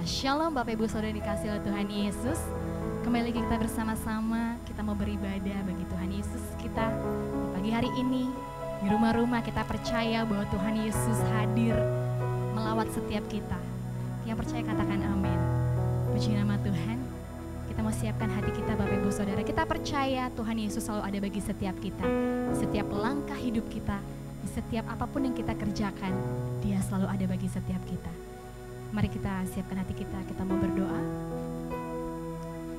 Shalom Bapak Ibu Saudara dikasih oleh Tuhan Yesus. Kembali lagi kita bersama-sama, kita mau beribadah bagi Tuhan Yesus kita di pagi hari ini. Di rumah-rumah kita percaya bahwa Tuhan Yesus hadir melawat setiap kita. Yang percaya katakan amin. Puji nama Tuhan. Kita mau siapkan hati kita Bapak Ibu Saudara. Kita percaya Tuhan Yesus selalu ada bagi setiap kita. Setiap langkah hidup kita, di setiap apapun yang kita kerjakan, Dia selalu ada bagi setiap kita. Mari kita siapkan hati kita mau berdoa.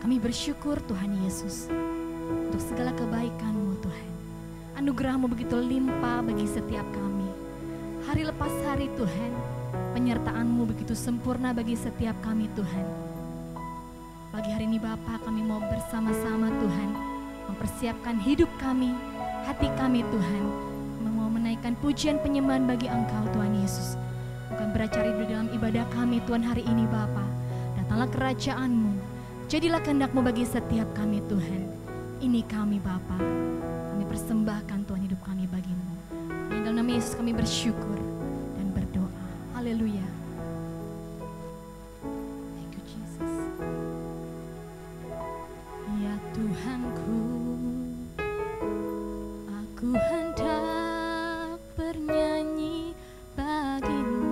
Kami bersyukur Tuhan Yesus untuk segala kebaikan-Mu Tuhan. Anugerah-Mu begitu limpah bagi setiap kami. Hari lepas hari Tuhan, penyertaan-Mu begitu sempurna bagi setiap kami Tuhan. Pagi hari ini Bapa, kami mau bersama-sama Tuhan mempersiapkan hidup kami, hati kami Tuhan. Kami mau menaikkan pujian penyembahan bagi Engkau Tuhan Yesus. Bukan beracari di dalam ibadah kami Tuhan hari ini Bapa. Datanglah kerajaan-Mu, jadilah kehendak-Mu bagi setiap kami Tuhan. Ini kami Bapa, kami persembahkan Tuhan hidup kami bagi-Mu. Di dalam nama Yesus kami bersyukur dan berdoa. Haleluya. Thank you Jesus. Ya Tuhanku, aku hendak bernyanyi bagi-Mu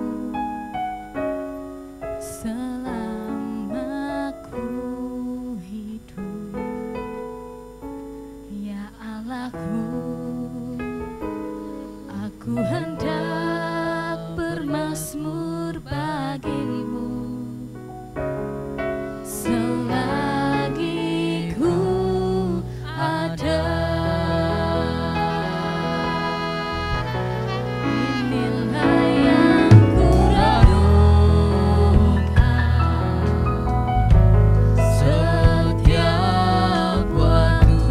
selama ku hidup. Ya Allahku, aku hendak bermazmur bagi-Mu selagi ku ada. Inilah yang ku renungkan setiap waktu.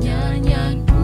Nyanyianku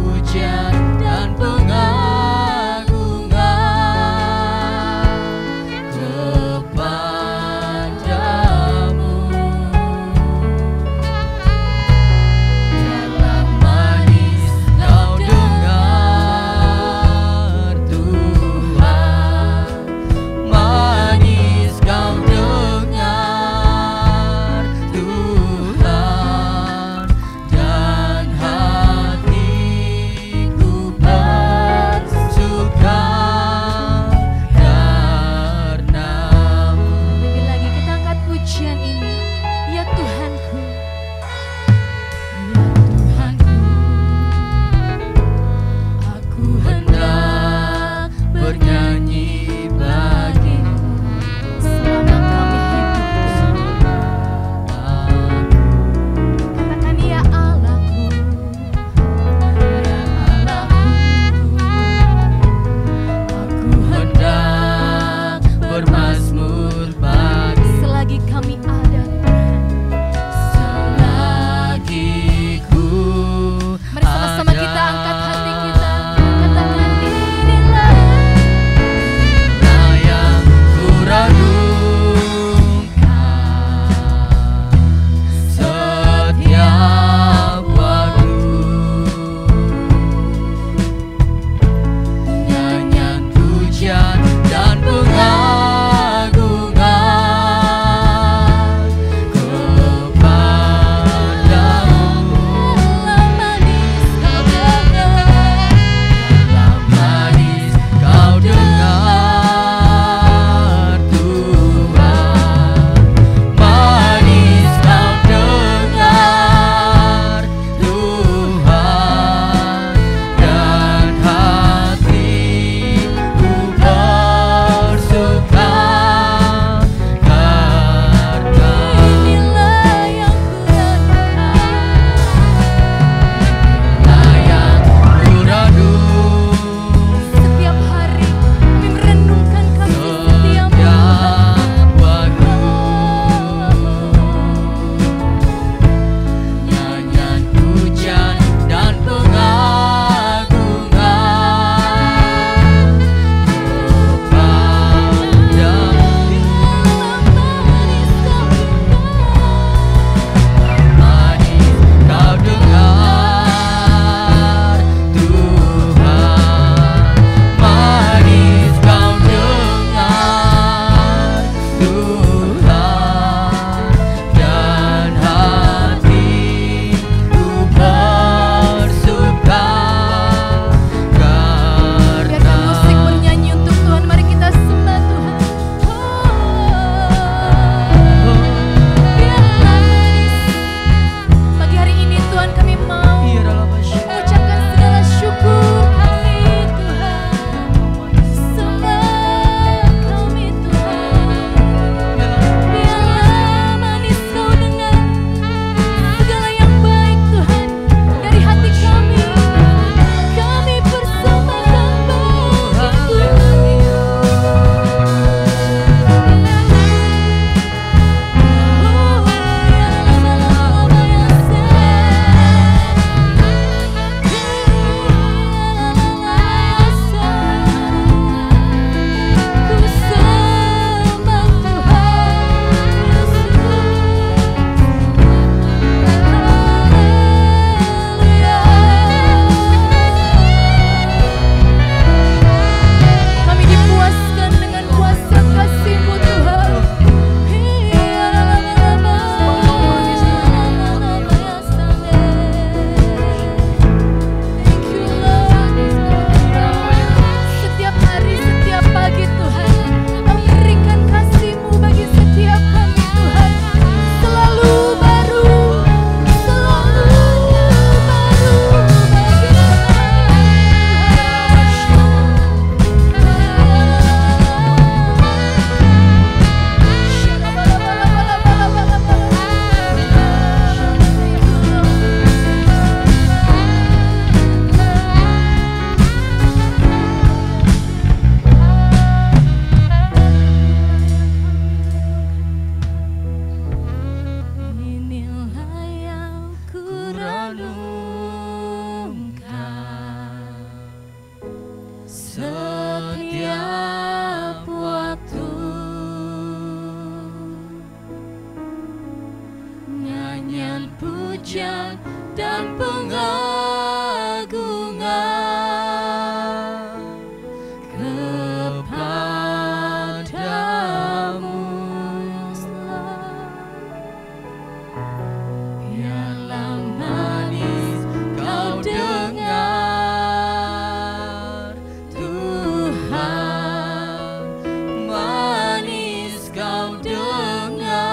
nyanyian pujian dan pengagungan kepadamu. Biarlah manis kau dengar Tuhan, manis kau dengar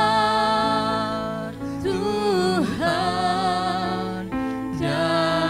Tuhan, dan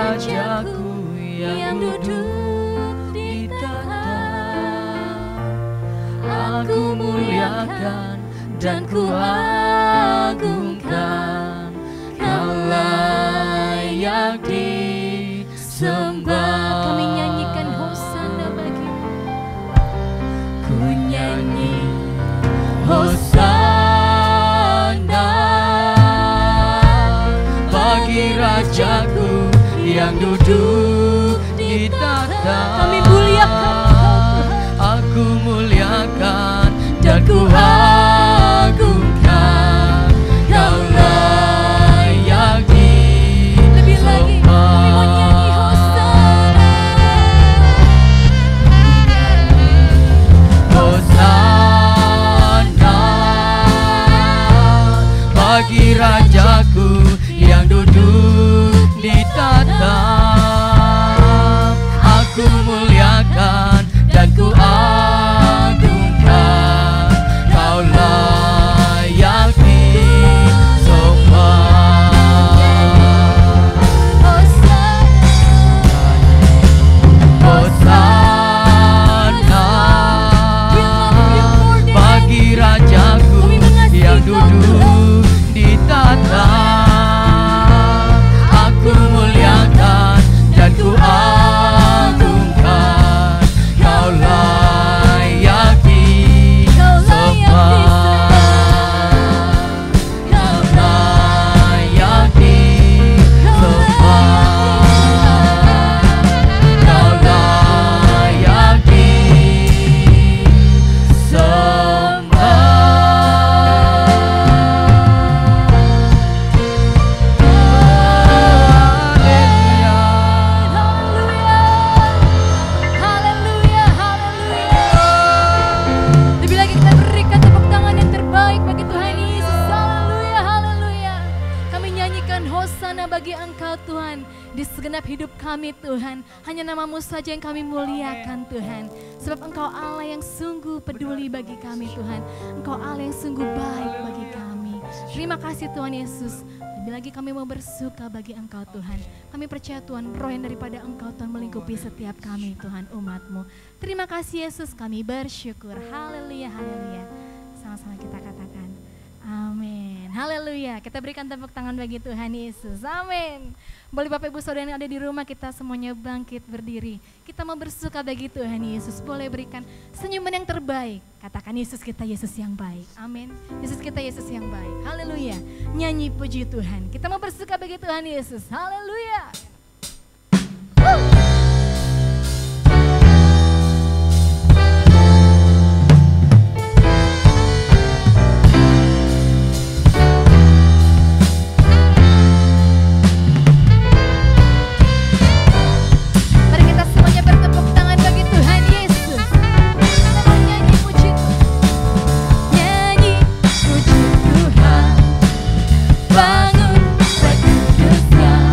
Rajaku yang duduk di tahta, aku muliakan dan ku agungkan, Kau layak disembah. Kami nyanyikan hosana bagi, Ku nyanyi hosana bagi Rajaku yang duduk di tahta. kami muliakan Engkau Tuhan. Aku muliakan dan ku agungkan, Kau layak Lebih lagi, kami mau nyanyi hosana. Hosana bagi Rajaku yang duduk di tahta. Aku muliakan dan ku agungkan, Kau layak disembah. Hosana bagi Rajaku yang duduk di tahta. Aku muliakan dan ku agungkan, Kau layak disembah. Kau layak disembah. Kau layak Haleluya, haleluya. Lebih lagi kita berikan tepuk tangan yang terbaik bagi Tuhan Yesus. Haleluya, haleluya. Kami nyanyikan hosana bagi Engkau Tuhan. Di segenap hidup kami Tuhan, hanya nama-Mu saja yang kami muliakan Tuhan. Sebab Engkau Allah yang sungguh peduli bagi kami Tuhan. Engkau Allah yang sungguh baik bagi kami. Terima kasih Tuhan Yesus. Lebih lagi kami mau bersuka bagi Engkau Tuhan. Kami percaya Tuhan, roh yang daripada Engkau Tuhan melingkupi setiap kami Tuhan, umat-Mu. Terima kasih Yesus, kami bersyukur. Haleluya, haleluya. Sama-sama kita katakan amin. Haleluya. Kita berikan tepuk tangan bagi Tuhan Yesus. Amin. Boleh Bapak Ibu Saudara yang ada di rumah, kita semuanya bangkit berdiri. Kita mau bersuka bagi Tuhan Yesus. Boleh berikan senyuman yang terbaik. Katakan Yesus kita Yesus yang baik. Amin. Yesus kita Yesus yang baik. Haleluya. Nyanyi puji Tuhan. Kita mau bersuka bagi Tuhan Yesus. Haleluya. Mari kita semuanya bertepuk tangan bagi Tuhan Yesus. Kita mau nyanyi puji Tuhan. Nyanyi puji Tuhan. Bangun berkuduskan.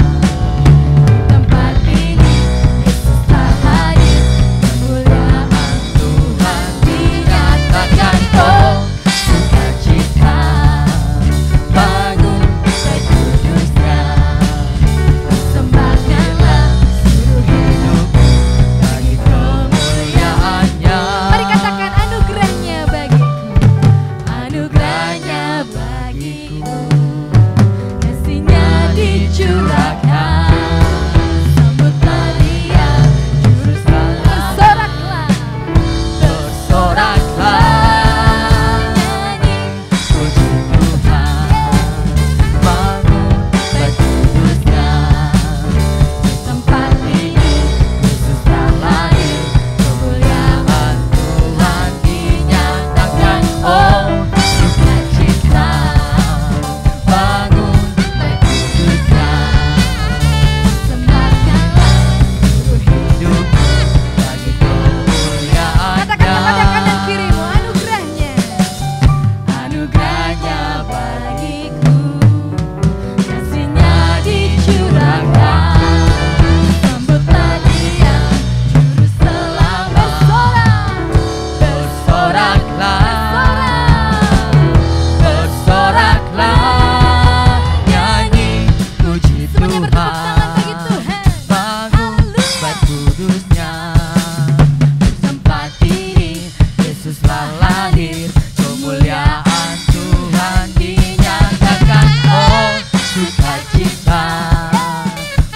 sukacita,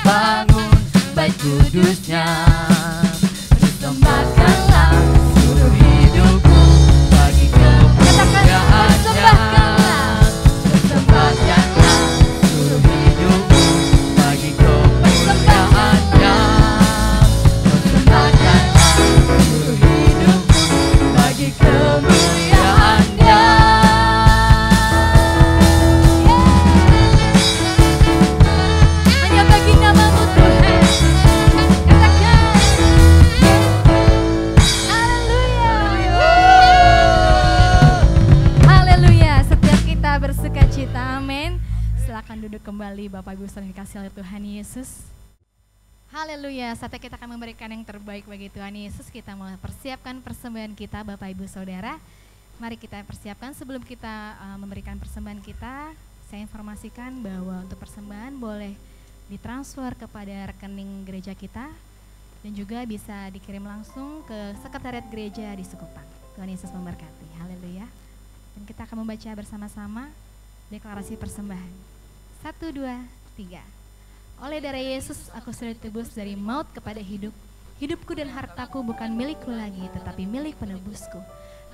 bangun bait kudusnya. Persembahkanlah seluruh hidupku bagi kemuliaannya. Persembahkanlah seluruh hidupku bagi kemuliaannya. Persembahkanlah seluruh hidupku bagi kemuliaannya. Hanya bagi nama-Mu Tuhan. Katakan. Haleluya. Haleluya. Setiap kita bersuka cita. Amin. Silakan duduk kembali Bapak Ibu saudara dikasih oleh Tuhan Yesus. Haleluya. Saatnya kita akan memberikan yang terbaik bagi Tuhan Yesus. Kita mau persiapkan persembahan kita Bapak Ibu Saudara. Mari kita persiapkan sebelum kita memberikan persembahan kita. Saya informasikan bahwa untuk persembahan boleh ditransfer kepada rekening gereja kita dan juga bisa dikirim langsung ke sekretariat gereja di Sukupang. Tuhan Yesus memberkati. Haleluya. Dan kita akan membaca bersama-sama deklarasi persembahan. 1, 2, 3. Oleh darah Yesus aku sudah ditebus dari maut kepada hidup. Hidupku dan hartaku bukan milikku lagi tetapi milik penebusku.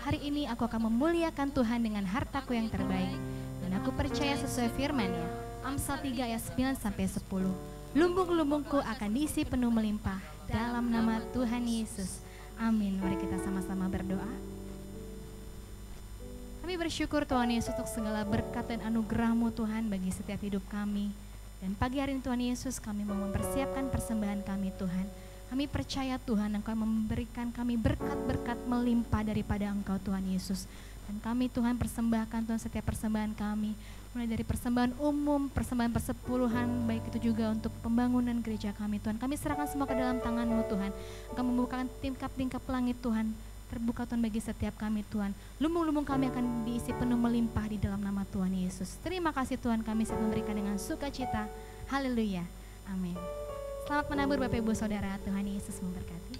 Hari ini aku akan memuliakan Tuhan dengan hartaku yang terbaik. Dan aku percaya sesuai firman-Nya. Amsal 3 ayat 9-10. Lumbung-lumbungku akan diisi penuh melimpah dalam nama Tuhan Yesus. Amin. Mari kita sama-sama berdoa. Kami bersyukur Tuhan Yesus untuk segala berkat dan anugerah-Mu Tuhan bagi setiap hidup kami. Dan pagi hari ini Tuhan Yesus kami mau mempersiapkan persembahan kami Tuhan. Kami percaya Tuhan Engkau memberikan kami berkat-berkat melimpah daripada Engkau Tuhan Yesus. Dan kami Tuhan persembahkan Tuhan setiap persembahan kami. Mulai dari persembahan umum, persembahan persepuluhan, baik itu juga untuk pembangunan gereja kami Tuhan. Kami serahkan semua ke dalam tangan-Mu Tuhan. Engkau membukakan tingkap-tingkap langit Tuhan. Terbuka Tuhan bagi setiap kami Tuhan. Lumbung-lumbung kami akan diisi penuh melimpah di dalam nama Tuhan Yesus. Terima kasih Tuhan kami siap memberikan dengan sukacita. Haleluya. Amin. Selamat menabur Bapak Ibu Saudara. Tuhan Yesus memberkati.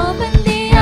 Open the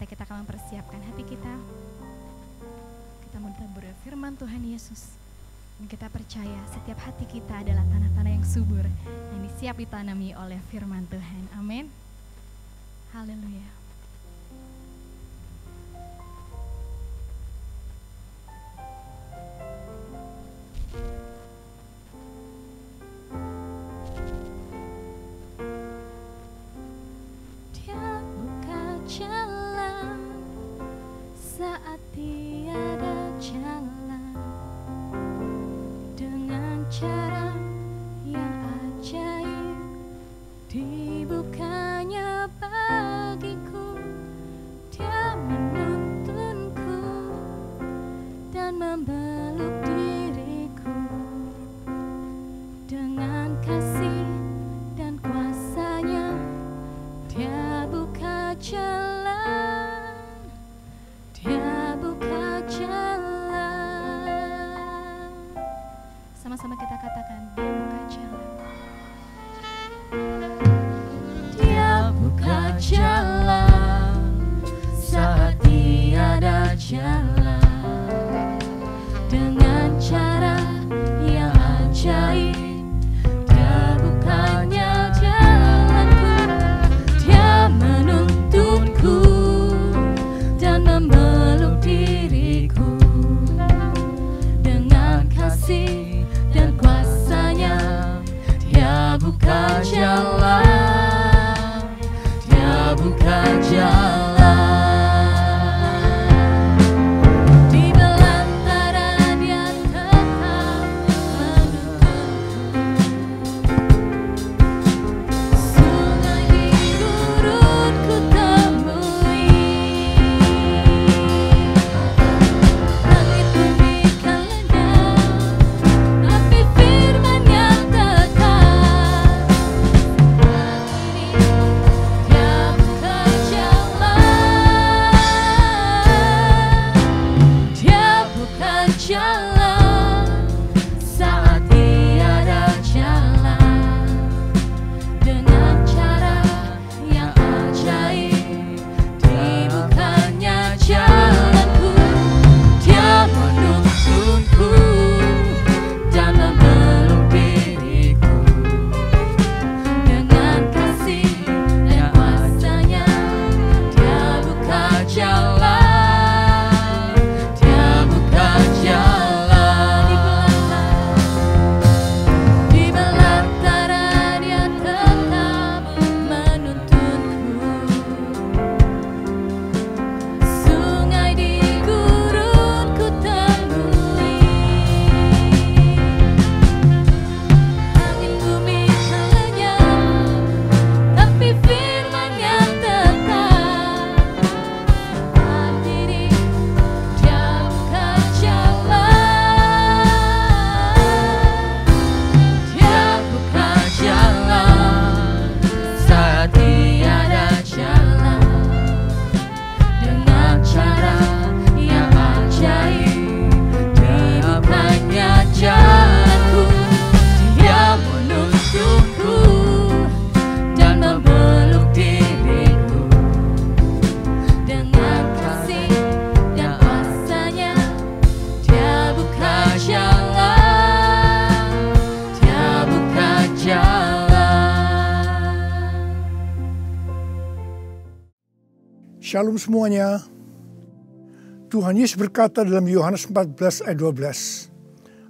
kita akan mempersiapkan hati kita. Kita mau ditabur firman Tuhan Yesus. Dan kita percaya setiap hati kita adalah tanah-tanah yang subur yang siap ditanami oleh firman Tuhan. Amin. Haleluya. Saat tiada jalan, dengan cara yang ajaib dibukanya bagiku. Dia menuntunku dan membeluk diriku dengan kasih dan kuasanya. Dia buka jalan, Dia buka jalan. Sama-sama kita katakan, Dia buka jalan. Dia buka jalan saat tiada jalan, dengan cara yang ajaib. Dia bukanya jalanku, Dia menuntunku dan memeluk diriku dengan kasih dan kuasanya. Dia buka jalan, Dia buka jalan. Di belantara Dia tetap menuntunku. Sungai di gurun ku temui. Langit bumi kan lenyap, tapi firman-Nya tetap. Dia buka jalan, Dia buka jalan saat tiada jalan, dengan cara yang ajaib. Dibukanya jalanku, Dia menuntunku dan memeluk diriku dengan kasih dan kuasanya. Dia buka jalan, Dia buka jalan. Di belantara Dia tetap menuntunku. Sungai di gurun ku temui. Langit bumi kan lenyap, tapi firman-Nya tetap berdiri. Dia buka jalan, Dia buka jalan saat tiada jalan, dengan cara yang ajaib. Dibukanya jalanku, Dia menuntunku dan memeluk diriku dengan kasih dan kuasanya. Dia buka jalan, Dia buka jalan. Shalom semuanya. Tuhan Yesus berkata dalam Yohanes 14 ayat 12,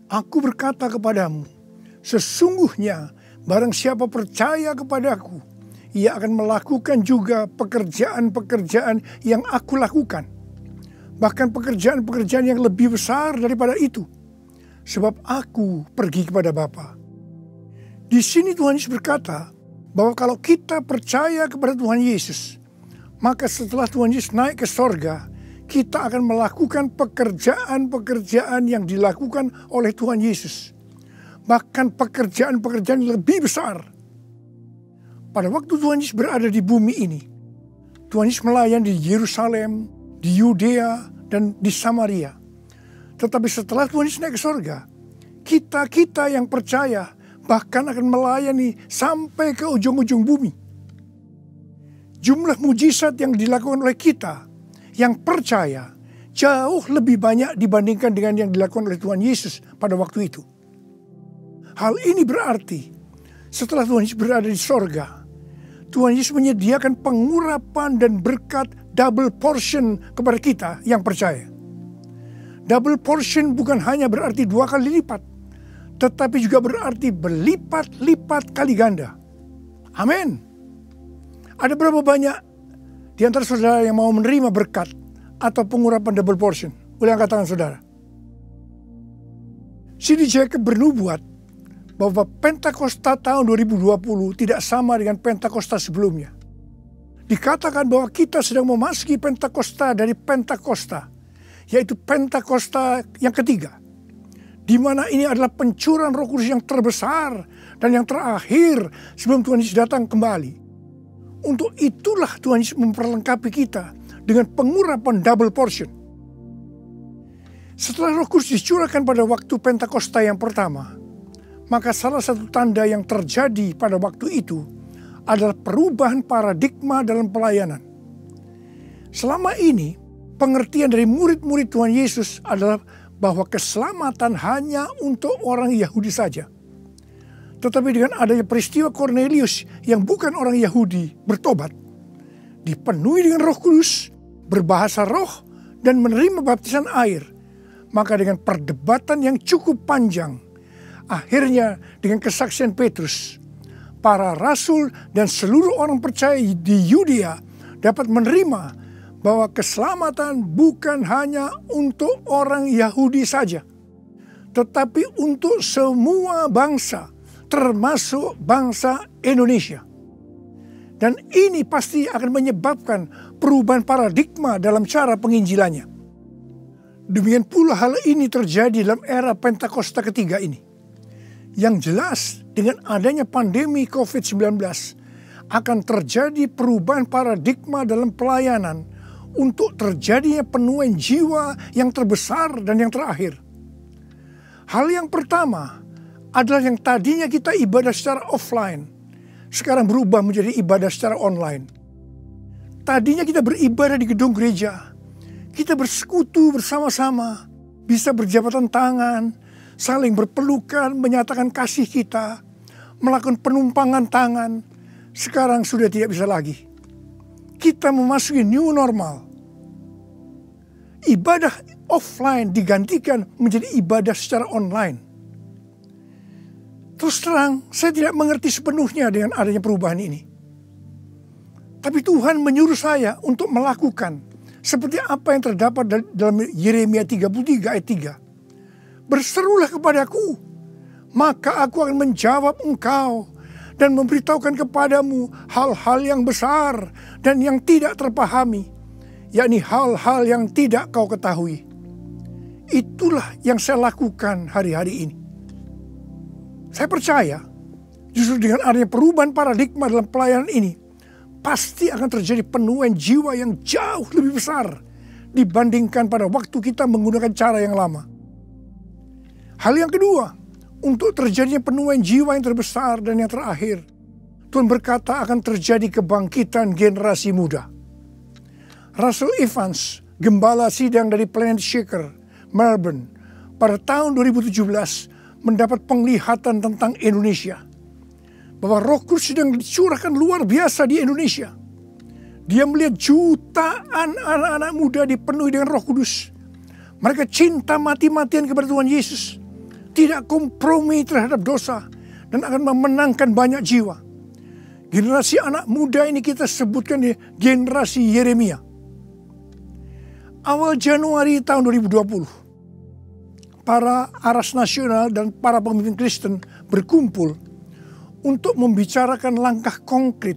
Aku berkata kepadamu, sesungguhnya barang siapa percaya kepadaku, ia akan melakukan juga pekerjaan-pekerjaan yang aku lakukan. Bahkan pekerjaan-pekerjaan yang lebih besar daripada itu. Sebab aku pergi kepada Bapa. Di sini Tuhan Yesus berkata bahwa kalau kita percaya kepada Tuhan Yesus, maka setelah Tuhan Yesus naik ke sorga, kita akan melakukan pekerjaan-pekerjaan yang dilakukan oleh Tuhan Yesus. Bahkan pekerjaan-pekerjaan yang lebih besar. Pada waktu Tuhan Yesus berada di bumi ini, Tuhan Yesus melayani di Yerusalem, di Yudea, dan di Samaria. Tetapi setelah Tuhan Yesus naik ke sorga, kita yang percaya bahkan akan melayani sampai ke ujung-ujung bumi. Jumlah mujizat yang dilakukan oleh kita yang percaya jauh lebih banyak dibandingkan dengan yang dilakukan oleh Tuhan Yesus pada waktu itu. Hal ini berarti setelah Tuhan Yesus berada di sorga, Tuhan Yesus menyediakan pengurapan dan berkat double portion kepada kita yang percaya. Double portion bukan hanya berarti 2 kali lipat, tetapi juga berarti berlipat-lipat kali ganda. Amin. Ada berapa banyak di antara saudara yang mau menerima berkat atau pengurapan double portion? Boleh angkat tangan saudara. C.D. Jacob bernubuat bahwa Pentakosta tahun 2020 tidak sama dengan Pentakosta sebelumnya. Dikatakan bahwa kita sedang memasuki Pentakosta dari Pentakosta, yaitu Pentakosta yang ketiga, di mana ini adalah pencurahan Roh Kudus yang terbesar dan yang terakhir sebelum Tuhan Yesus datang kembali. Untuk itulah Tuhan Yesus memperlengkapi kita dengan pengurapan double portion. Setelah Roh Kudus dicurahkan pada waktu Pentakosta yang pertama, maka salah satu tanda yang terjadi pada waktu itu adalah perubahan paradigma dalam pelayanan. Selama ini, pengertian dari murid-murid Tuhan Yesus adalah bahwa keselamatan hanya untuk orang Yahudi saja. Tetapi dengan adanya peristiwa Cornelius yang bukan orang Yahudi bertobat, dipenuhi dengan Roh Kudus, berbahasa roh, dan menerima baptisan air, maka dengan perdebatan yang cukup panjang, akhirnya dengan kesaksian Petrus, para rasul dan seluruh orang percaya di Yudea dapat menerima bahwa keselamatan bukan hanya untuk orang Yahudi saja, tetapi untuk semua bangsa, termasuk bangsa Indonesia. Dan ini pasti akan menyebabkan perubahan paradigma dalam cara penginjilannya. Demikian pula hal ini terjadi dalam era Pentakosta ketiga ini. Yang jelas dengan adanya pandemi COVID-19 akan terjadi perubahan paradigma dalam pelayanan untuk terjadinya penuaian jiwa yang terbesar dan yang terakhir. Hal yang pertama adalah yang tadinya kita ibadah secara offline, sekarang berubah menjadi ibadah secara online. Tadinya kita beribadah di gedung gereja, kita bersekutu bersama-sama, bisa berjabatan tangan, saling berpelukan, menyatakan kasih kita, melakukan penumpangan tangan. Sekarang sudah tidak bisa lagi. Kita memasuki new normal. Ibadah offline digantikan menjadi ibadah secara online. Terus terang, saya tidak mengerti sepenuhnya dengan adanya perubahan ini. Tapi Tuhan menyuruh saya untuk melakukan seperti apa yang terdapat dalam Yeremia 33 ayat 3. Berserulah kepadaku, maka aku akan menjawab engkau dan memberitahukan kepadamu hal-hal yang besar dan yang tidak terpahami, yakni hal-hal yang tidak kau ketahui. Itulah yang saya lakukan hari-hari ini. Saya percaya justru dengan adanya perubahan paradigma dalam pelayanan ini, pasti akan terjadi penuaian jiwa yang jauh lebih besar dibandingkan pada waktu kita menggunakan cara yang lama. Hal yang kedua, untuk terjadinya penuaian jiwa yang terbesar dan yang terakhir, Tuhan berkata akan terjadi kebangkitan generasi muda. Russell Evans, gembala sidang dari Planet Shaker, Melbourne, pada tahun 2017 mendapat penglihatan tentang Indonesia. Bahwa Roh Kudus sedang dicurahkan luar biasa di Indonesia. Dia melihat jutaan anak-anak muda dipenuhi dengan Roh Kudus. Mereka cinta mati-matian kepada Tuhan Yesus. Tidak kompromi terhadap dosa. Dan akan memenangkan banyak jiwa. Generasi anak muda ini kita sebutkan di generasi Yeremia. Awal Januari tahun 2020. Para aras nasional dan para pemimpin Kristen berkumpul untuk membicarakan langkah konkret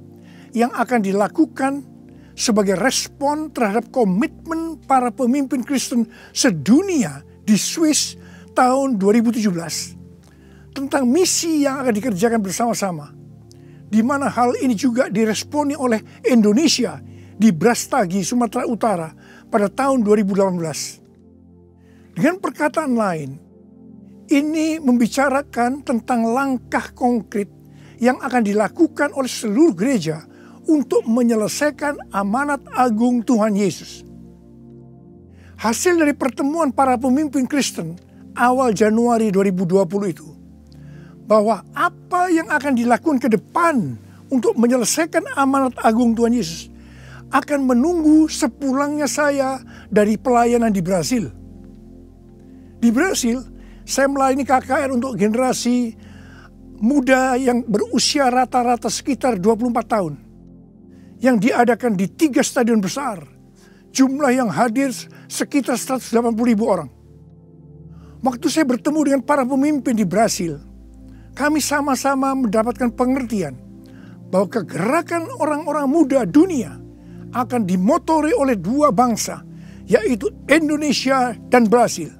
yang akan dilakukan sebagai respon terhadap komitmen para pemimpin Kristen sedunia di Swiss tahun 2017 tentang misi yang akan dikerjakan bersama-sama, di mana hal ini juga diresponi oleh Indonesia di Brastagi, Sumatera Utara pada tahun 2018. Dengan perkataan lain, ini membicarakan tentang langkah konkret yang akan dilakukan oleh seluruh gereja untuk menyelesaikan amanat agung Tuhan Yesus. Hasil dari pertemuan para pemimpin Kristen awal Januari 2020 itu, bahwa apa yang akan dilakukan ke depan untuk menyelesaikan amanat agung Tuhan Yesus akan menunggu sepulangnya saya dari pelayanan di Brasil. Di Brasil, saya melayani KKR untuk generasi muda yang berusia rata-rata sekitar 24 tahun. Yang diadakan di 3 stadion besar. Jumlah yang hadir sekitar 180.000 orang. Waktu saya bertemu dengan para pemimpin di Brasil, kami sama-sama mendapatkan pengertian bahwa kegerakan orang-orang muda dunia akan dimotori oleh 2 bangsa, yaitu Indonesia dan Brasil.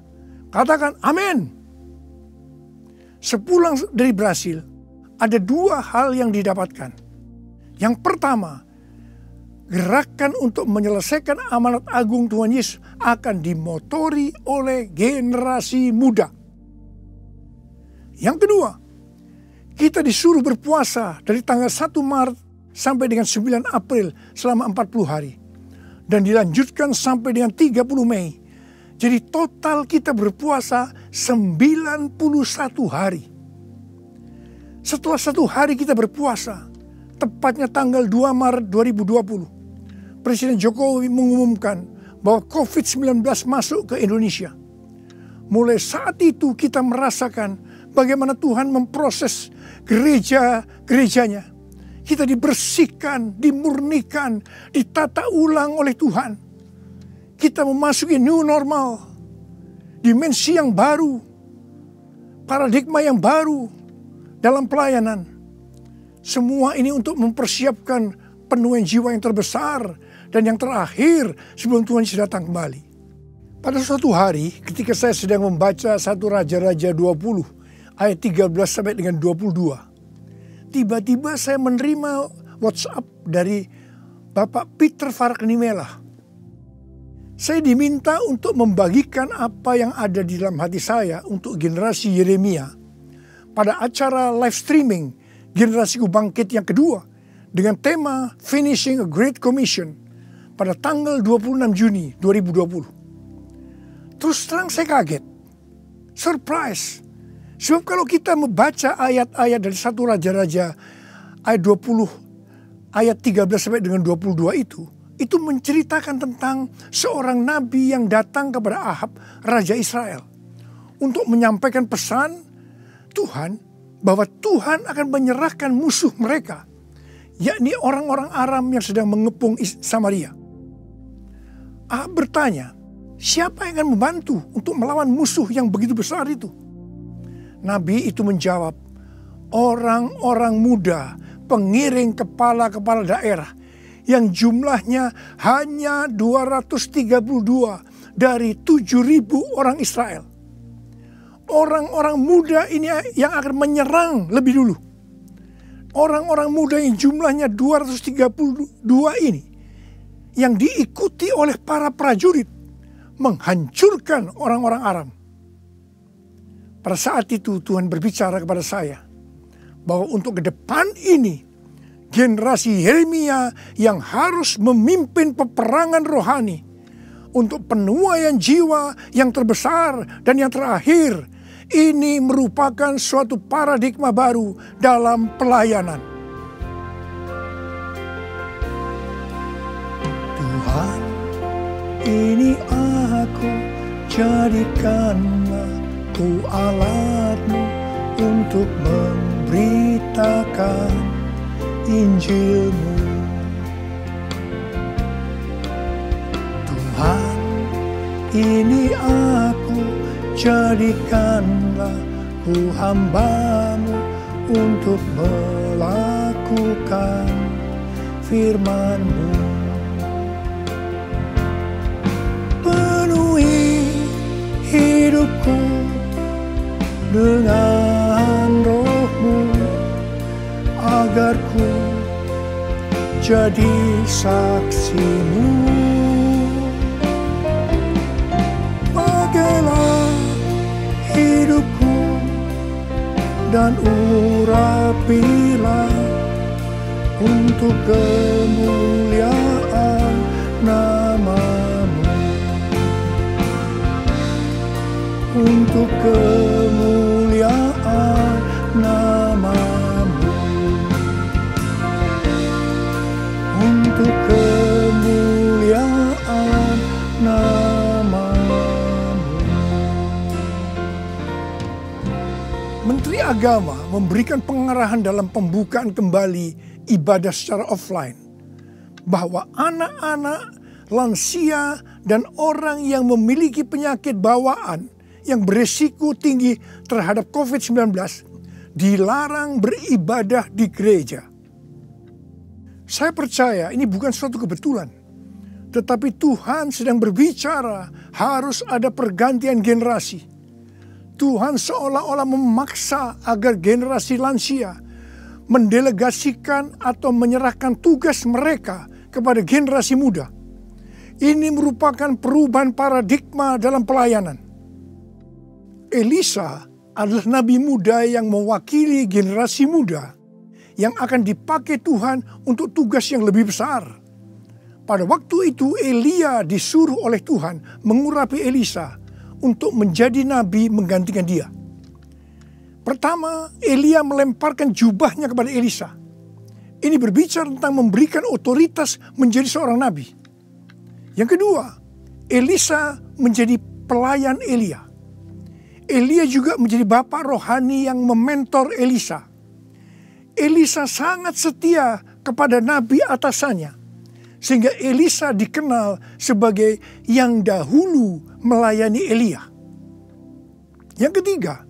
Katakan amin. Sepulang dari Brasil, ada 2 hal yang didapatkan. Yang pertama, gerakan untuk menyelesaikan amanat agung Tuhan Yesus akan dimotori oleh generasi muda. Yang kedua, kita disuruh berpuasa dari tanggal 1 Maret sampai dengan 9 April selama 40 hari. Dan dilanjutkan sampai dengan 30 Mei. Jadi total kita berpuasa 91 hari. Setelah 1 hari kita berpuasa, tepatnya tanggal 2 Maret 2020, Presiden Jokowi mengumumkan bahwa COVID-19 masuk ke Indonesia. Mulai saat itu kita merasakan bagaimana Tuhan memproses gerejanya. Kita dibersihkan, dimurnikan, ditata ulang oleh Tuhan. Kita memasuki new normal, dimensi yang baru, paradigma yang baru dalam pelayanan. Semua ini untuk mempersiapkan penuaian jiwa yang terbesar dan yang terakhir sebelum Tuhan Yesus datang kembali. Pada suatu hari ketika saya sedang membaca 1 Raja-Raja 20 ayat 13 sampai dengan 22. Tiba-tiba saya menerima WhatsApp dari Bapak Peter Faraknimela. Saya diminta untuk membagikan apa yang ada di dalam hati saya untuk generasi Yeremia pada acara live streaming Generasiku Bangkit yang kedua dengan tema Finishing a Great Commission pada tanggal 26 Juni 2020. Terus terang saya kaget, surprise. Sebab kalau kita membaca ayat-ayat dari 1 Raja-Raja ayat 20 ayat 13 sampai dengan 22 itu menceritakan tentang seorang nabi yang datang kepada Ahab, Raja Israel, untuk menyampaikan pesan Tuhan bahwa Tuhan akan menyerahkan musuh mereka, yakni orang-orang Aram yang sedang mengepung Samaria. Ahab bertanya, siapa yang akan membantu untuk melawan musuh yang begitu besar itu? Nabi itu menjawab, orang-orang muda, pengiring kepala-kepala daerah yang jumlahnya hanya 232 dari 7.000 orang Israel. Orang-orang muda ini yang akan menyerang lebih dulu. Orang-orang muda yang jumlahnya 232 ini yang diikuti oleh para prajurit menghancurkan orang-orang Aram. Pada saat itu Tuhan berbicara kepada saya bahwa untuk ke depan ini generasi Yeremia yang harus memimpin peperangan rohani untuk penuaian jiwa yang terbesar dan yang terakhir. Ini merupakan suatu paradigma baru dalam pelayanan. Tuhan, ini aku, jadikanlah ku alatmu untuk memberitakan Injilmu. Tuhan, ini aku, jadikanlah ku hamba-Mu untuk melakukan firman-Mu. Penuhi hidupku dengan Roh-Mu, agar ku jadi saksi-Mu. Pakailah hidupku dan urapilah untuk kemuliaan nama-Mu. untuk kemuliaan nama-Mu, untuk kemuliaan nama-Mu. Menteri Agama memberikan pengarahan dalam pembukaan kembali ibadah secara offline, bahwa anak-anak, lansia, dan orang yang memiliki penyakit bawaan yang beresiko tinggi terhadap COVID-19 dilarang beribadah di gereja. Saya percaya ini bukan suatu kebetulan, tetapi Tuhan sedang berbicara harus ada pergantian generasi. Tuhan seolah-olah memaksa agar generasi lansia mendelegasikan atau menyerahkan tugas mereka kepada generasi muda. Ini merupakan perubahan paradigma dalam pelayanan. Elisa adalah nabi muda yang mewakili generasi muda yang akan dipakai Tuhan untuk tugas yang lebih besar. Pada waktu itu Elia disuruh oleh Tuhan mengurapi Elisa untuk menjadi nabi menggantikan dia. Pertama, Elia melemparkan jubahnya kepada Elisa. Ini berbicara tentang memberikan otoritas menjadi seorang nabi. Yang kedua, Elisa menjadi pelayan Elia. Elia juga menjadi bapak rohani yang mementor Elisa. Elisa sangat setia kepada nabi atasannya, sehingga Elisa dikenal sebagai yang dahulu melayani Elia. Yang ketiga,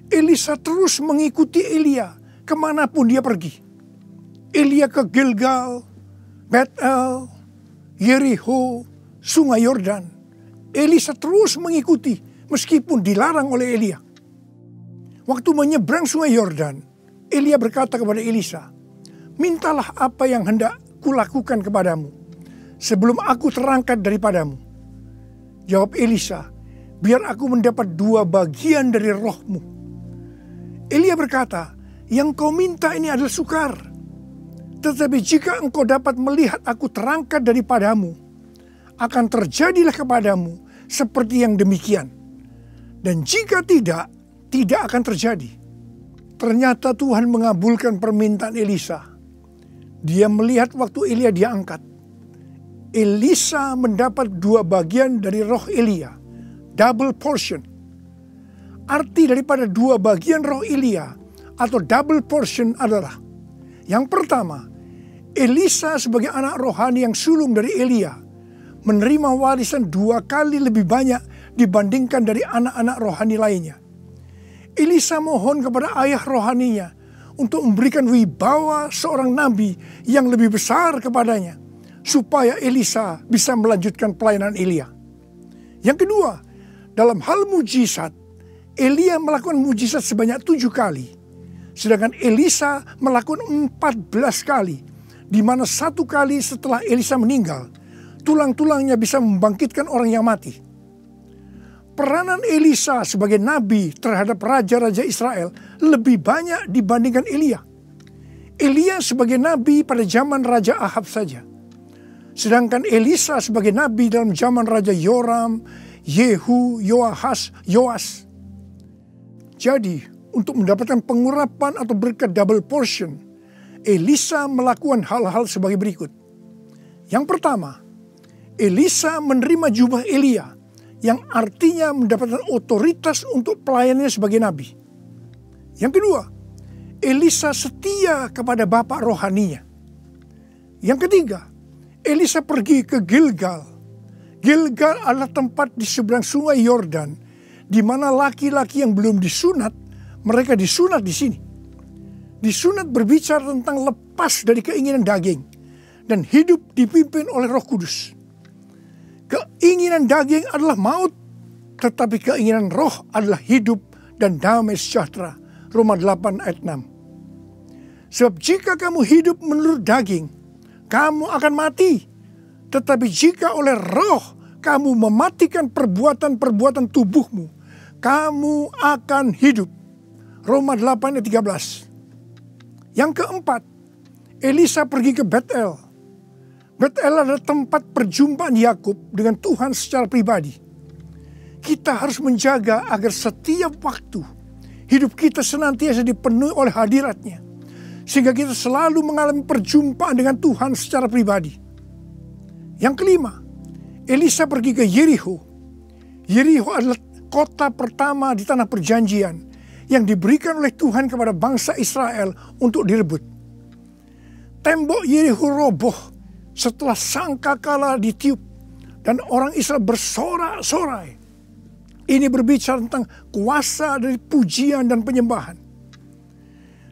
Elisa terus mengikuti Elia kemanapun dia pergi. Elia ke Gilgal, Bethel, Yericho, Sungai Yordan. Elisa terus mengikuti meskipun dilarang oleh Elia. Waktu menyeberang Sungai Yordan, Elia berkata kepada Elisa, "Mintalah apa yang hendak kulakukan kepadamu sebelum aku terangkat daripadamu." Jawab Elisa, "Biar aku mendapat 2 bagian dari rohmu." Elia berkata, "Yang kau minta ini adalah sukar. Tetapi jika engkau dapat melihat aku terangkat daripadamu, akan terjadilah kepadamu seperti yang demikian. Dan jika tidak, tidak akan terjadi." Ternyata Tuhan mengabulkan permintaan Elisa. Dia melihat waktu Elia diangkat. Elisa mendapat 2 bagian dari roh Elia, double portion. Arti daripada 2 bagian roh Elia atau double portion adalah, yang pertama, Elisa sebagai anak rohani yang sulung dari Elia menerima warisan 2 kali lebih banyak dibandingkan dari anak-anak rohani lainnya. Elisa mohon kepada ayah rohaninya untuk memberikan wibawa seorang nabi yang lebih besar kepadanya, supaya Elisa bisa melanjutkan pelayanan Elia. Yang kedua, dalam hal mujizat, Elia melakukan mujizat sebanyak 7 kali, sedangkan Elisa melakukan 14 kali, di mana 1 kali setelah Elisa meninggal, tulang-tulangnya bisa membangkitkan orang yang mati. Peranan Elisa sebagai nabi terhadap raja-raja Israel lebih banyak dibandingkan Elia. Elia sebagai nabi pada zaman Raja Ahab saja. Sedangkan Elisa sebagai nabi dalam zaman Raja Yoram, Yehu, Yoahas, Yoas. Jadi, untuk mendapatkan pengurapan atau berkat double portion, Elisa melakukan hal-hal sebagai berikut. Yang pertama, Elisa menerima jubah Elia, yang artinya mendapatkan otoritas untuk pelayanannya sebagai nabi. Yang kedua, Elisa setia kepada bapak rohaninya. Yang ketiga, Elisa pergi ke Gilgal. Gilgal adalah tempat di seberang Sungai Yordan, di mana laki-laki yang belum disunat, mereka disunat di sini. Disunat berbicara tentang lepas dari keinginan daging dan hidup dipimpin oleh Roh Kudus. Keinginan daging adalah maut, tetapi keinginan roh adalah hidup dan damai sejahtera. Roma 8 ayat 6. Sebab jika kamu hidup menurut daging, kamu akan mati. Tetapi jika oleh roh kamu mematikan perbuatan-perbuatan tubuhmu, kamu akan hidup. Roma 8 ayat 13. Yang keempat, Elisa pergi ke Bethel. Bethel adalah tempat perjumpaan Yakub dengan Tuhan secara pribadi. kita harus menjaga agar setiap waktu hidup kita senantiasa dipenuhi oleh hadirat-Nya, sehingga kita selalu mengalami perjumpaan dengan Tuhan secara pribadi. Yang kelima, Elisa pergi ke Yeriko. Yeriko adalah kota pertama di tanah perjanjian yang diberikan oleh Tuhan kepada bangsa Israel untuk direbut. Tembok Yeriko roboh setelah sangkakala ditiup dan orang Israel bersorak-sorai. Ini berbicara tentang kuasa dari pujian dan penyembahan.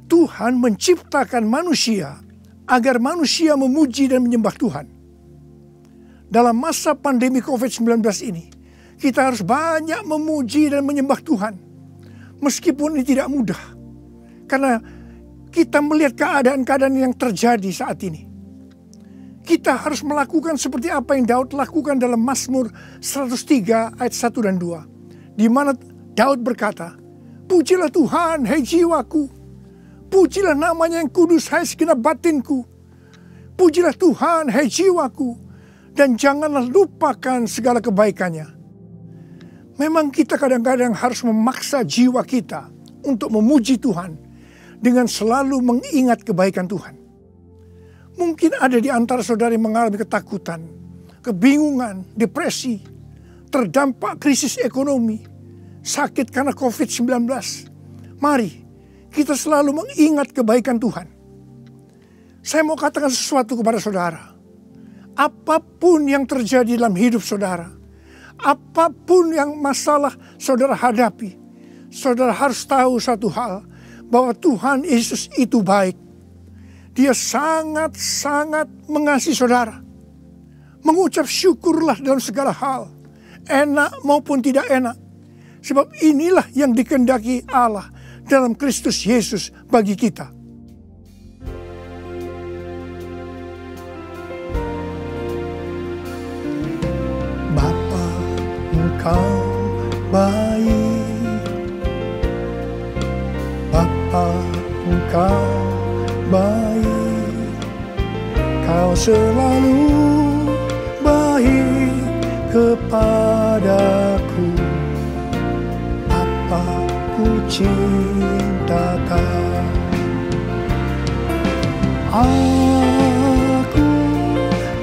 Tuhan menciptakan manusia agar manusia memuji dan menyembah Tuhan. Dalam masa pandemi COVID-19 ini, kita harus banyak memuji dan menyembah Tuhan. Meskipun ini tidak mudah. Karena kita melihat keadaan-keadaan yang terjadi saat ini. Kita harus melakukan seperti apa yang Daud lakukan dalam Mazmur 103 ayat 1 dan 2. Di mana Daud berkata, "Pujilah Tuhan, hai jiwaku. Pujilah namanya yang kudus, hai segenap batinku. Pujilah Tuhan, hai jiwaku. Dan janganlah lupakan segala kebaikannya." Memang kita kadang-kadang harus memaksa jiwa kita untuk memuji Tuhan dengan selalu mengingat kebaikan Tuhan. Mungkin ada di antara saudara yang mengalami ketakutan, kebingungan, depresi, terdampak krisis ekonomi, sakit karena COVID-19. Mari kita selalu mengingat kebaikan Tuhan. Saya mau katakan sesuatu kepada saudara. Apapun yang terjadi dalam hidup saudara, apapun yang masalah saudara hadapi, saudara harus tahu satu hal, bahwa Tuhan Yesus itu baik. Dia sangat-sangat mengasihi saudara. Mengucap syukurlah dalam segala hal, enak maupun tidak enak. Sebab inilah yang dikehendaki Allah dalam Kristus Yesus bagi kita. Bapa, Engkau baik. Bapa, Engkau baik. Kau selalu baik kepadaku. Aku cintakan. Aku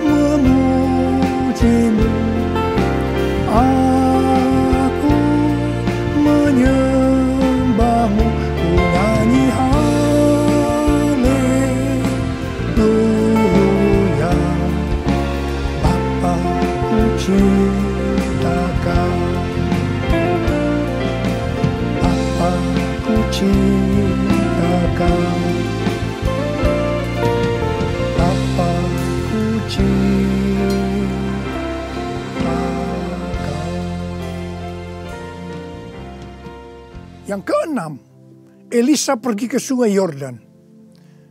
memujimu. Aku menyembahmu. Ku nyanyi haleluya. Bapa, ku cintakan. Cintakan, Bapa, ku cintakan. Yang keenam, Elisa pergi ke Sungai Yordan.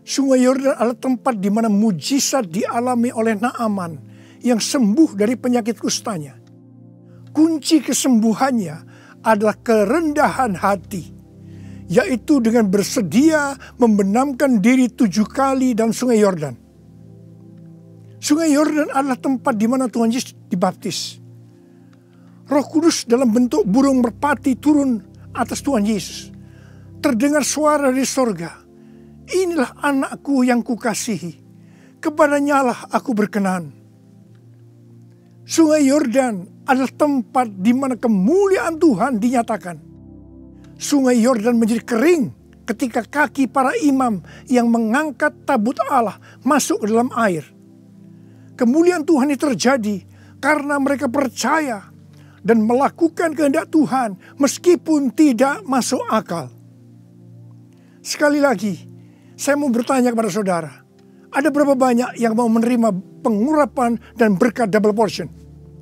Sungai Yordan adalah tempat di mana mujizat dialami oleh Naaman yang sembuh dari penyakit kustanya. Kunci kesembuhannya adalah kerendahan hati, yaitu dengan bersedia membenamkan diri 7 kali dalam Sungai Yordan. Sungai Yordan adalah tempat di mana Tuhan Yesus dibaptis. Roh Kudus dalam bentuk burung merpati turun atas Tuhan Yesus. Terdengar suara dari sorga, "Inilah anakku yang kukasihi, kepadanya lah aku berkenan." Sungai Yordan adalah tempat di mana kemuliaan Tuhan dinyatakan. Sungai Yordan menjadi kering ketika kaki para imam yang mengangkat tabut Allah masuk ke dalam air. Kemuliaan Tuhan ini terjadi karena mereka percaya dan melakukan kehendak Tuhan meskipun tidak masuk akal. Sekali lagi, saya mau bertanya kepada saudara, ada berapa banyak yang mau menerima pengurapan dan berkat double portion?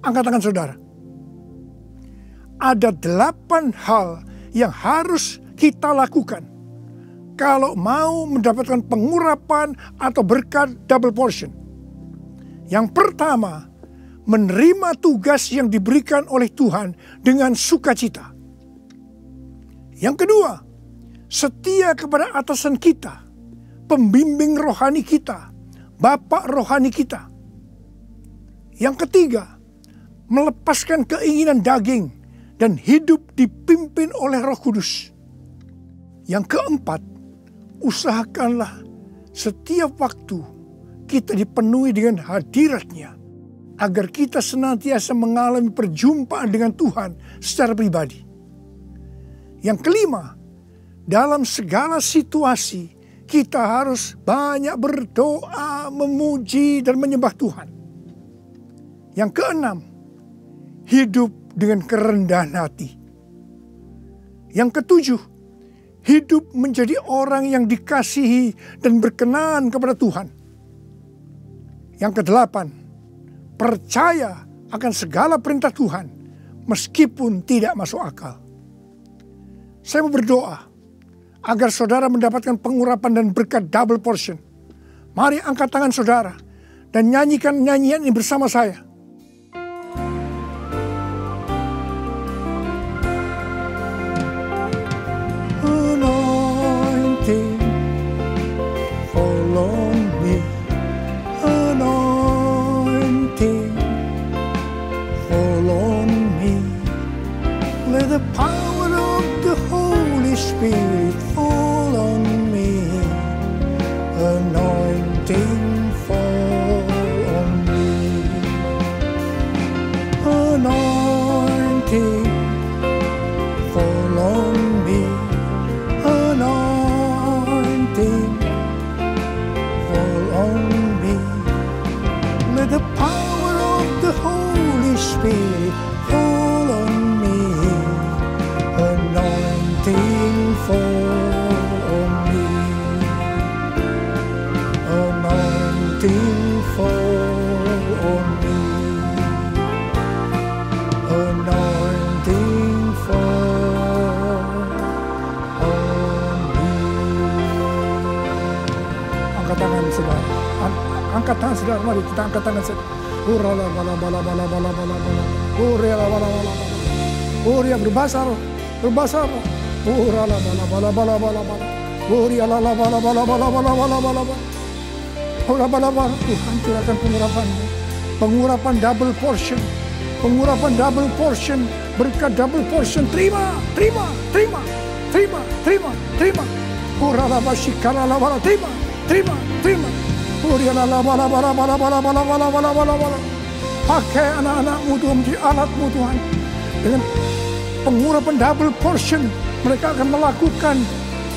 Angkat tangan saudara. Ada 8 hal yang harus kita lakukan kalau mau mendapatkan pengurapan atau berkat double portion. Yang pertama, menerima tugas yang diberikan oleh Tuhan dengan sukacita. Yang kedua, setia kepada atasan kita, pembimbing rohani kita, bapak rohani kita. Yang ketiga, melepaskan keinginan daging dan hidup dipimpin oleh Roh Kudus. Yang keempat, usahakanlah setiap waktu kita dipenuhi dengan hadirat-Nya, agar kita senantiasa mengalami perjumpaan dengan Tuhan secara pribadi. Yang kelima, dalam segala situasi kita harus banyak berdoa, memuji dan menyembah Tuhan. Yang keenam, hidup dengan kerendahan hati. Yang ketujuh, hidup menjadi orang yang dikasihi dan berkenan kepada Tuhan. Yang kedelapan, percaya akan segala perintah Tuhan meskipun tidak masuk akal. Saya mau berdoa agar saudara mendapatkan pengurapan dan berkat double portion. Mari angkat tangan saudara dan nyanyikan nyanyian ini bersama saya. Anointing fall on me. Anointing fall on me. Let the power of the Holy Spirit fall on me. Anointing fall on me. Anointing fall on me. Anointing fall on me. Let the power of the Holy Spirit fall on me. Anointing fall on me. Anointing fall on me. Anointing fall on me. Angkat tangan saudara. Angkat tangan saudara. Mari kita angkat tangan saudara. Urala bala bala bala bala bala bala. Urala bala bala bala. Uria berbahasa roh. Berbahasa roh. Urala bala bala bala bala bala. Uria la bala bala bala bala bala bala bala. Ura bala bala. Tuhan curahkan pengurapan-Mu. Pengurapan double portion. Pengurapan double portion. Berkat double portion. Terima, terima, terima, terima, terima, terima. Urala basikala la bala. Terima, terima, terima. Uria la bala bala bala bala bala bala bala bala bala. Pakai anak-anak-Mu Tuhan menjadi alat-Mu Tuhan. Dengan pengurapan double portion, mereka akan melakukan,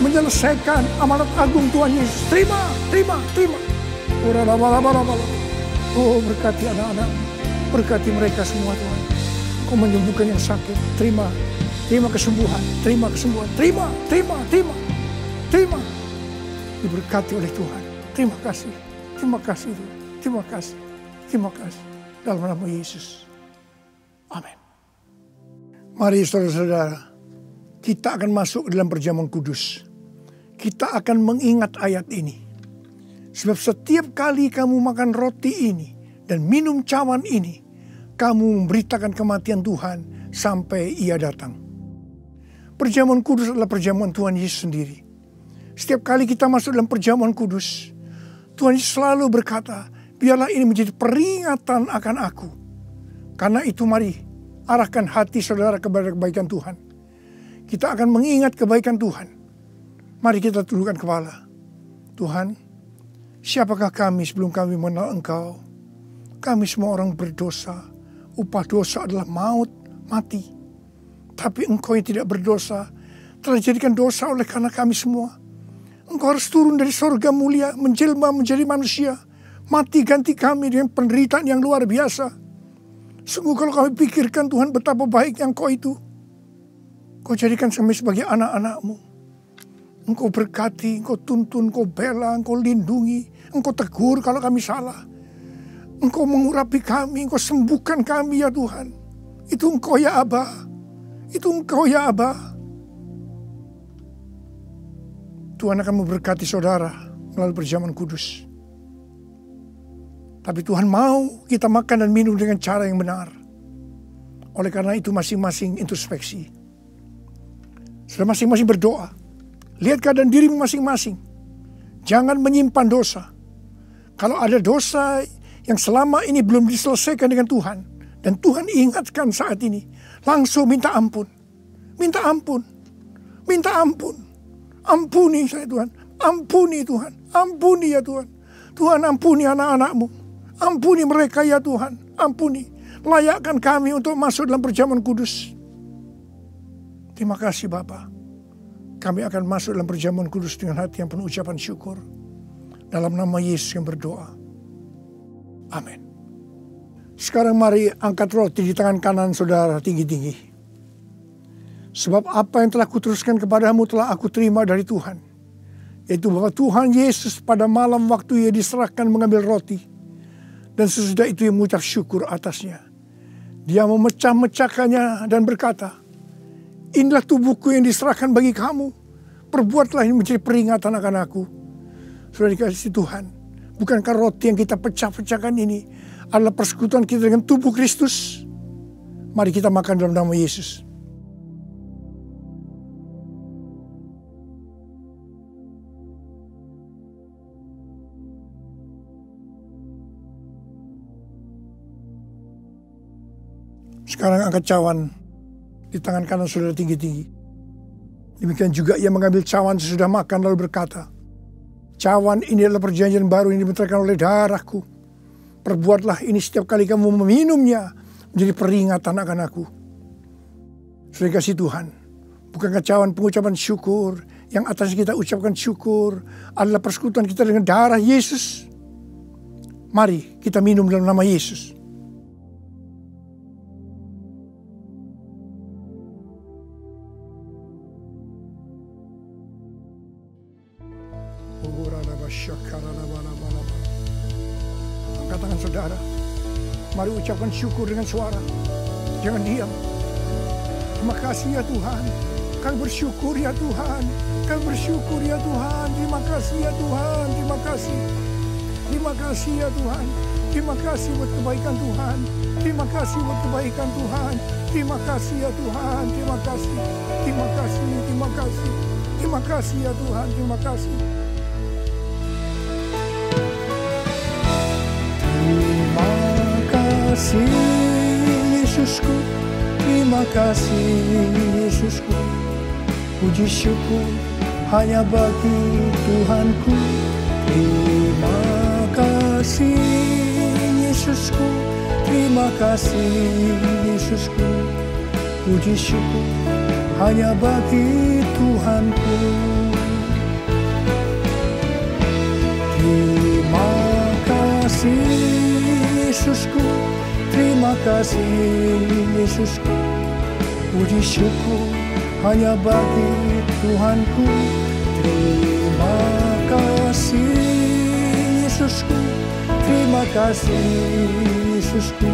menyelesaikan amanat agung Tuhan Yesus. Terima, terima, terima. Oh, berkati anak-anak, berkati mereka semua Tuhan. Kau menyembuhkan yang sakit. Terima, terima kesembuhan, terima kesembuhan, terima, terima, terima, terima. Diberkati oleh Tuhan. Terima kasih, terima kasih Tuhan. Terima kasih, terima kasih. Dalam nama Yesus. Amin. Mari saudara-saudara, kita akan masuk ke dalam perjamuan kudus. Kita akan mengingat ayat ini. Sebab setiap kali kamu makan roti ini dan minum cawan ini, kamu memberitakan kematian Tuhan sampai Ia datang. Perjamuan kudus adalah perjamuan Tuhan Yesus sendiri. Setiap kali kita masuk dalam perjamuan kudus, Tuhan Yesus selalu berkata, biarlah ini menjadi peringatan akan aku. Karena itu mari arahkan hati saudara kepada kebaikan Tuhan. Kita akan mengingat kebaikan Tuhan. Mari kita tundukkan kepala. Tuhan, siapakah kami sebelum kami mengenal Engkau? Kami semua orang berdosa. Upah dosa adalah maut, mati. Tapi Engkau yang tidak berdosa telah dijadikan dosa oleh karena kami semua. Engkau harus turun dari sorga mulia, menjelma menjadi manusia. Mati ganti kami dengan penderitaan yang luar biasa. Sungguh kalau kami pikirkan Tuhan betapa baiknya Engkau itu. Kau jadikan kami sebagai anak-anak-Mu. Engkau berkati, Engkau tuntun, Engkau bela, Engkau lindungi. Engkau tegur kalau kami salah. Engkau mengurapi kami, Engkau sembuhkan kami ya Tuhan. Itu Engkau ya Aba. Itu Engkau ya Aba. Tuhan akan memberkati saudara melalui perjamuan kudus. Tapi Tuhan mau kita makan dan minum dengan cara yang benar. Oleh karena itu masing-masing introspeksi. Sudah masing-masing berdoa. Lihat keadaan dirimu masing-masing. Jangan menyimpan dosa. Kalau ada dosa yang selama ini belum diselesaikan dengan Tuhan. Dan Tuhan ingatkan saat ini. Langsung minta ampun. Minta ampun. Minta ampun. Ampuni saya Tuhan. Ampuni Tuhan. Ampuni ya Tuhan. Tuhan ampuni anak-anak-Mu. Ampuni mereka ya Tuhan. Ampuni. Layakkan kami untuk masuk dalam perjamuan kudus. Terima kasih Bapa. Kami akan masuk dalam perjamuan kudus dengan hati yang penuh ucapan syukur. Dalam nama Yesus yang berdoa. Amin. Sekarang mari angkat roti di tangan kanan saudara tinggi-tinggi. Sebab apa yang telah kuteruskan kepadamu telah aku terima dari Tuhan. Yaitu bahwa Tuhan Yesus pada malam waktu ia diserahkan mengambil roti. Dan sesudah itu ia mengucap syukur atasnya. Dia memecah-mecahkannya dan berkata, inilah tubuhku yang diserahkan bagi kamu. Perbuatlah ini menjadi peringatan akan aku. Sudah dikasih Tuhan. Bukankah roti yang kita pecah-pecahkan ini adalah persekutuan kita dengan tubuh Kristus? Mari kita makan dalam nama Yesus. Sekarang angkat cawan di tangan kanan saudara tinggi-tinggi. Demikian juga ia mengambil cawan sesudah makan lalu berkata, cawan ini adalah perjanjian baru yang dibenarkan oleh darahku. Perbuatlah ini setiap kali kamu meminumnya menjadi peringatan akan aku. Sudah kasih Tuhan. Bukankah cawan pengucapan syukur yang atas kita ucapkan syukur adalah persekutuan kita dengan darah Yesus? Mari kita minum dalam nama Yesus. Angkat tangan saudara. Mari ucapkan syukur dengan suara. Jangan diam. Terima kasih ya Tuhan. Kami bersyukur ya Tuhan. Kami bersyukur ya Tuhan. Terima kasih ya Tuhan. Terima kasih. Terima kasih ya Tuhan. Terima kasih buat kebaikan Tuhan. Terima kasih buat kebaikan Tuhan. Terima kasih ya Tuhan. Terima kasih. Terima kasih. Terima kasih. Terima kasih ya Tuhan. Terima kasih. Terima kasih Yesusku, terima kasih Yesusku. Puji syukur hanya bagi Tuhanku. Terima kasih Yesusku, terima kasih Yesusku. Puji syukur hanya bagi Tuhanku. Terima kasih Yesusku, terima kasih Yesusku. Puji syukur hanya bagi Tuhanku. Terima kasih Yesusku, terima kasih Yesusku.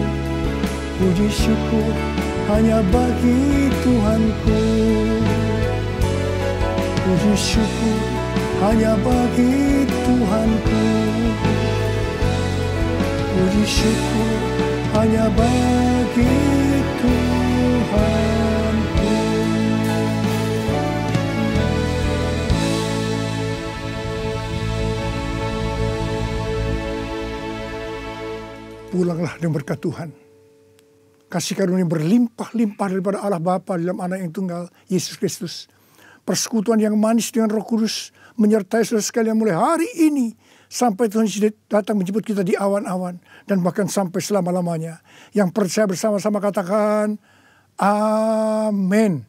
Puji syukur hanya bagi Tuhanku. Puji syukur hanya bagi Tuhanku. Puji syukur hanya bagi Tuhanku. Pulanglah dengan berkat Tuhan. Kasih karunia berlimpah-limpah daripada Allah Bapa dalam Anak yang tunggal, Yesus Kristus. Persekutuan yang manis dengan Roh Kudus menyertai saudara sekalian mulai hari ini sampai Tuhan datang menjemput kita di awan-awan dan bahkan sampai selama-lamanya. Yang percaya bersama-sama katakan amin.